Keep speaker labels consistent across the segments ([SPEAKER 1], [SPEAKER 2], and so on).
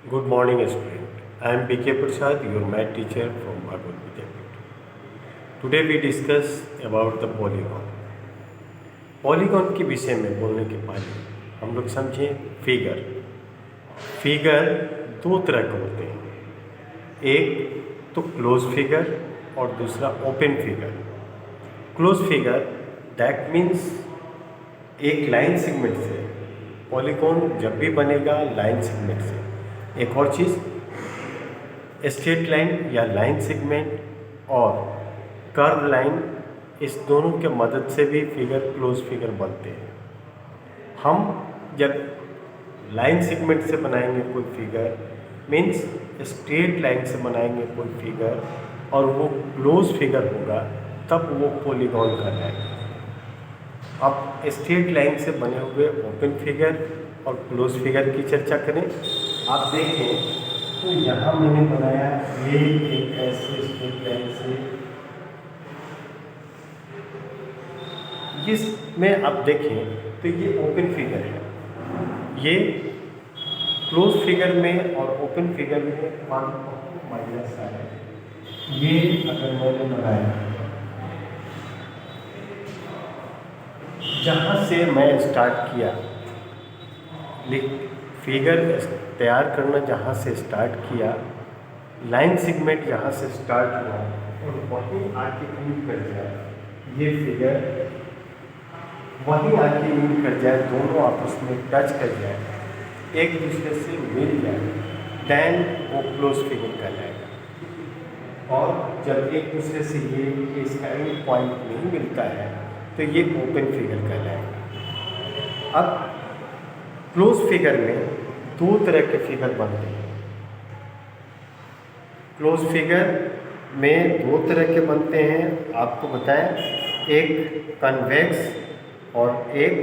[SPEAKER 1] Good morning, student. I am B.K. Prasad, your math teacher from Bhagavad Vidyapit. Today we discuss about the polygon. Polygon के विषय में बोलने के पहले हम लोग समझें फिगर। फिगर दो तरह के होते हैं, एक तो क्लोज फिगर और दूसरा open figure. Close figure that means एक लाइन सेगमेंट से पॉलीगॉन जब भी बनेगा लाइन सेगमेंट से। एक और चीज़, स्ट्रेट लाइन या लाइन सेगमेंट और कर्व लाइन, इस दोनों के मदद से भी फिगर क्लोज फिगर बनते हैं। हम जब लाइन सेगमेंट से बनाएंगे कोई फिगर मीन्स स्ट्रेट लाइन से बनाएंगे कोई फिगर और वो क्लोज फिगर होगा तब वो पॉलीगॉन कहलाएगा। अब स्ट्रेट लाइन से बने हुए ओपन फिगर और क्लोज फिगर की चर्चा करें। आप देखें तो यहाँ मैंने बनाया ये एक ऐसे स्ट्रेट लाइन से, इसमें आप देखें तो ये ओपन फिगर है। ये क्लोज फिगर में और ओपन फिगर में 1 माइनस है। ये अगर मैंने बनाया जहाँ से मैं स्टार्ट किया, फिगर तैयार करना जहाँ से स्टार्ट किया, लाइन सेगमेंट जहाँ से स्टार्ट हुआ और वहीं आके यूज कर जाए, ये फिगर वहीं आके यूज कर जाए, दोनों आपस में टच कर जाए, एक दूसरे से मिल जाए, देन वो क्लोज फिगर कहलाएगा। और जब एक दूसरे से ये इसका एंड पॉइंट नहीं मिलता है तो ये ओपन फिगर कहलाएगा। अब क्लोज फिगर में दो तरह के फिगर बनते हैं। क्लोज फिगर में दो तरह के बनते हैं, आपको बताएं, एक कन्वेक्स और एक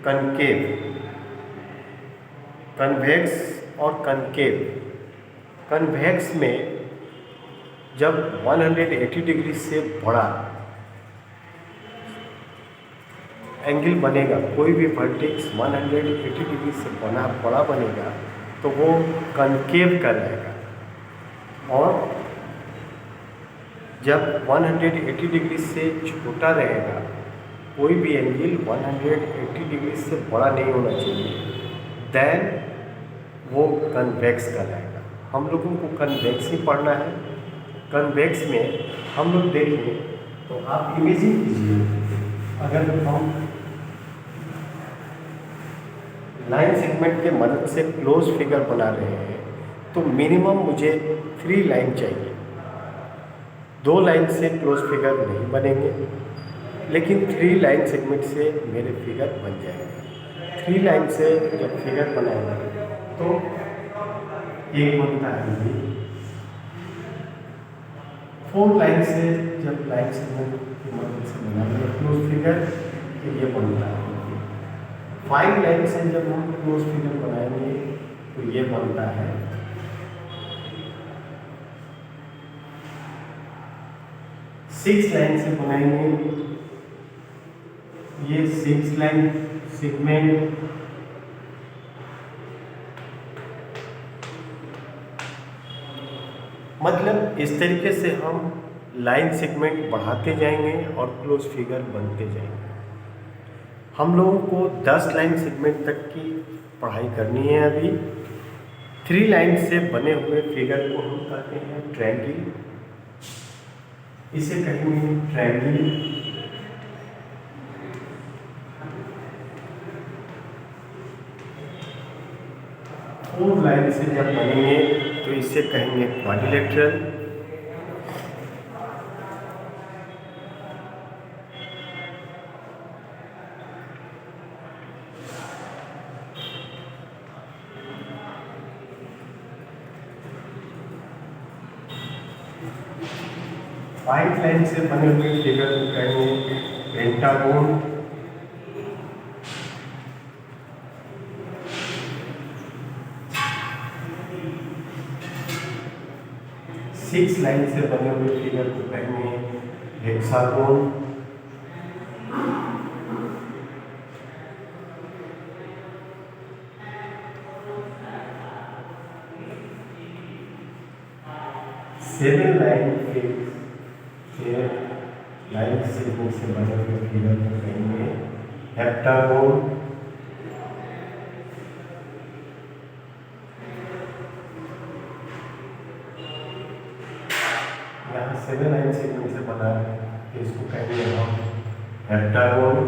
[SPEAKER 1] कनकेव। कन्वेक्स और कनकेव। कन्वेक्स में जब 180 डिग्री से बड़ा एंगल बनेगा, कोई भी वर्टेक्स 180 डिग्री से बड़ा बनेगा तो वो कनकेव कहलाएगा। और जब 180 डिग्री से छोटा रहेगा, कोई भी एंगल 180 डिग्री से बड़ा नहीं होना चाहिए, देन वो कन्वेक्स कहलाएगा। हम लोगों को कन्वेक्स ही पढ़ना है। कन्वेक्स में हम लोग देखें तो आप इमेजिन कीजिए, अगर हम लाइन सेगमेंट के मदद से क्लोज फिगर बना रहे हैं तो मिनिमम मुझे 3 लाइन चाहिए। 2 लाइन से क्लोज फिगर नहीं बनेंगे, लेकिन 3 लाइन सेगमेंट से मेरे फिगर बन जाएंगे। 3 लाइन से जब फिगर बनाएंगे तो एक बनता है ये। 4 लाइन से जब लाइन सेगमेंट की मदद से बनाएंगे क्लोज फिगर तो ये बनता है। 5 लाइन से जब हम क्लोज फिगर बनाएंगे तो ये बनता है। 6 लाइन से बनाएंगे, ये 6 लाइन सेगमेंट। मतलब इस तरीके से हम लाइन सेगमेंट बढ़ाते जाएंगे और क्लोज फिगर बनते जाएंगे। हम लोगों को 10 लाइन सेगमेंट तक की पढ़ाई करनी है अभी। 3 लाइन से बने हुए फिगर को हम कहते हैं ट्रायंगल। इसे कहेंगे ट्रायंगल। 4 लाइन से जब बनेंगे तो इसे कहेंगे क्वाड्रिलेटरल। 5 लाइन से बने हुए फिगर को कहेंगे पेंटागोन। 6 लाइन से बने हुए फिगर को कहेंगे हेक्सागोन। 8 7 लाइन सेगमेंट से बने हुए फिगर को कहेंगे हेप्टागोन। यहाँ 7 लाइन सेगमेंट से बना है, इसको कहेंगे हम हेप्टागोन।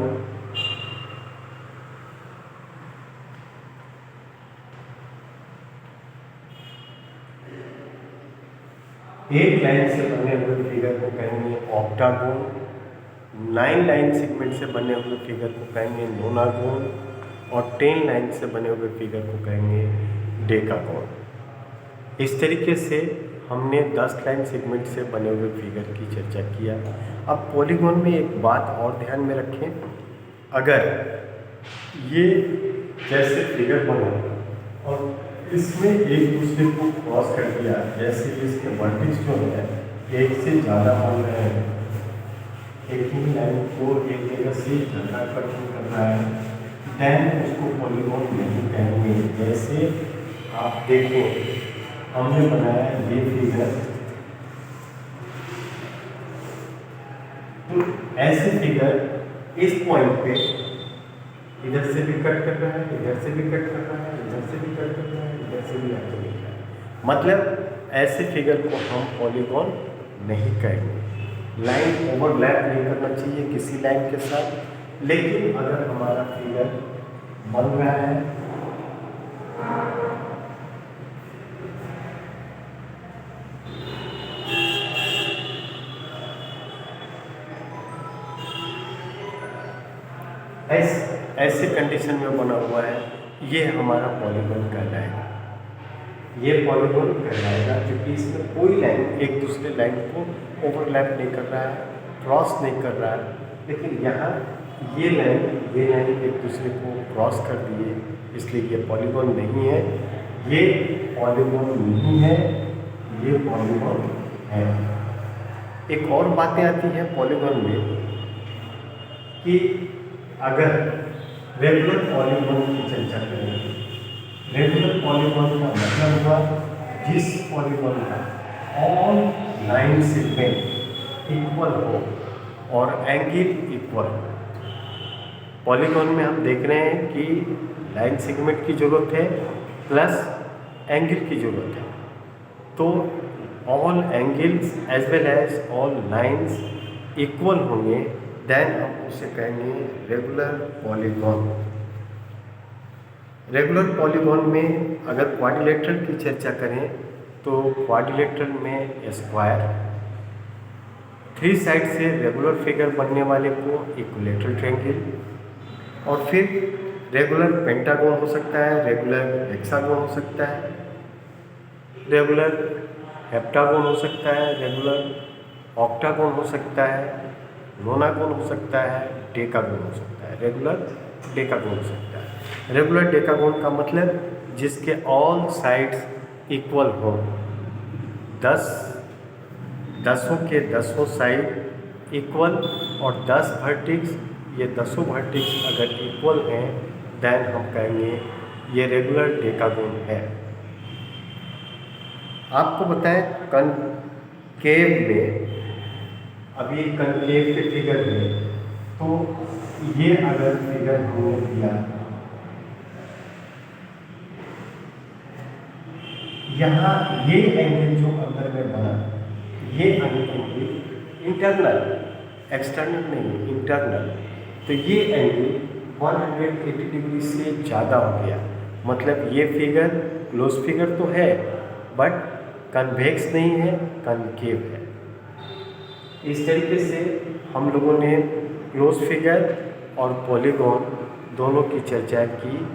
[SPEAKER 1] एक लाइन से बने हुए फिगर को कहेंगे ऑक्टागोन। 9 लाइन सेगमेंट से बने हुए फिगर को कहेंगे नोनागोन। और 10 लाइन से बने हुए फिगर को कहेंगे डेकागोन। इस तरीके से हमने 10 लाइन सेगमेंट से बने हुए फिगर की चर्चा किया। अब पॉलीगॉन में एक बात और ध्यान में रखें, अगर ये जैसे फिगर बना और इसमें एक दूसरे को क्रॉस कर दिया, जैसे इसके वर्टिक्स जो है एक से ज़्यादा बन रहे हैं, एक ही लाइन को एक जगह से ज़्यादा कट करना है, देन उसको पॉलीगॉन नहीं कहेंगे। जैसे आप देखें, हमने बनाया ये फिगर, तो ऐसे फिगर इस पॉइंट पे इधर से भी कट कर रहा है, इधर से भी कट कर रहा है, इधर से भी कट कर रहा है, इधर से भी कट कर रहा है। मतलब ऐसे फिगर को हम पॉलीगॉन नहीं कहेंगे। लाइन ओवरलैप नहीं करना चाहिए किसी लाइन के साथ। लेकिन अगर हमारा फिगर बन रहा है ऐसे कंडीशन में बना हुआ है, ये हमारा पॉलीगॉन कहलाएगा। ये पॉलीगॉन कहलाएगा क्योंकि इसमें कोई लाइन एक दूसरे लाइन को ओवरलैप नहीं कर रहा है, क्रॉस नहीं कर रहा है। लेकिन यहाँ ये लाइन एक दूसरे को क्रॉस कर दिए, इसलिए ये पॉलीगॉन नहीं है। ये पॉलीगॉन नहीं है, ये पॉलीगॉन है। एक और बातें आती हैं पॉलीगॉन में कि अगर रेगुलर पॉलीगॉन की चर्चा करें, रेगुलर पॉलीगॉन का मतलब हुआ जिस पॉलीगॉन का ऑल लाइन सेगमेंट इक्वल हो और एंगल इक्वल हो। पॉलीगॉन में हम देख रहे हैं कि लाइन सेगमेंट की ज़रूरत है प्लस एंगल की ज़रूरत है, तो all angles as well as all lines equal होंगे, देन हम उसे कहेंगे रेगुलर पॉलीगॉन। रेगुलर पॉलीगॉन में अगर क्वाड्रिलेटरल की चर्चा करें तो क्वाड्रिलेटरल में स्क्वायर, 3 साइड से रेगुलर फिगर बनने वाले को इक्विलेटरल ट्रायंगल, और फिर रेगुलर पेंटागन हो सकता है, रेगुलर हेक्सागन हो सकता है, रेगुलर हेप्टागन हो सकता है, रेगुलर ऑक्टागन हो सकता है, नोनागन हो सकता है, डेकागन हो सकता है, रेगुलर डेकागन हो सकता है। रेगुलर डेकागन का मतलब जिसके ऑल साइड्स इक्वल हो, 10 के 10 साइड इक्वल और 10 वर्टिक्स, ये 10 वर्टिक्स अगर इक्वल हैं देन हम कहेंगे ये रेगुलर डेकागन है। आपको बताएं कनकेव में, अभी कनकेव के फिगर में, तो ये अगर फिगर हमने दिया, यहाँ ये एंगल जो अंदर में बना, ये एंगल इंटरनल, एक्सटर्नल नहीं, इंटरनल, तो ये एंगल 180 डिग्री से ज़्यादा हो गया। मतलब ये फिगर क्लोज फिगर तो है बट कन्वेक्स नहीं है, कनकेव है। इस तरीके से हम लोगों ने क्लोज फिगर और पॉलीगॉन दोनों की चर्चा की।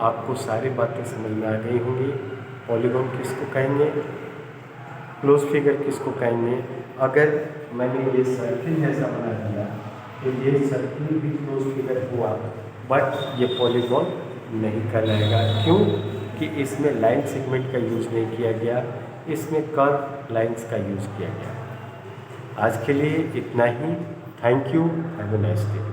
[SPEAKER 1] आपको सारी बातें समझ में आ गई होंगी। पॉलीगॉन किसको कहेंगे, क्लोज फिगर किसको कहेंगे। अगर मैंने ये सर्किल जैसा बना दिया तो ये सर्किल भी क्लोज फिगर हुआ, बट ये पॉलीगॉन नहीं कहलाएगा। क्यों कि इसमें लाइन सेगमेंट का यूज़ नहीं किया गया, इसमें कर्व लाइंस का यूज़ किया गया। आज के लिए इतना ही। Thank you, have a nice day.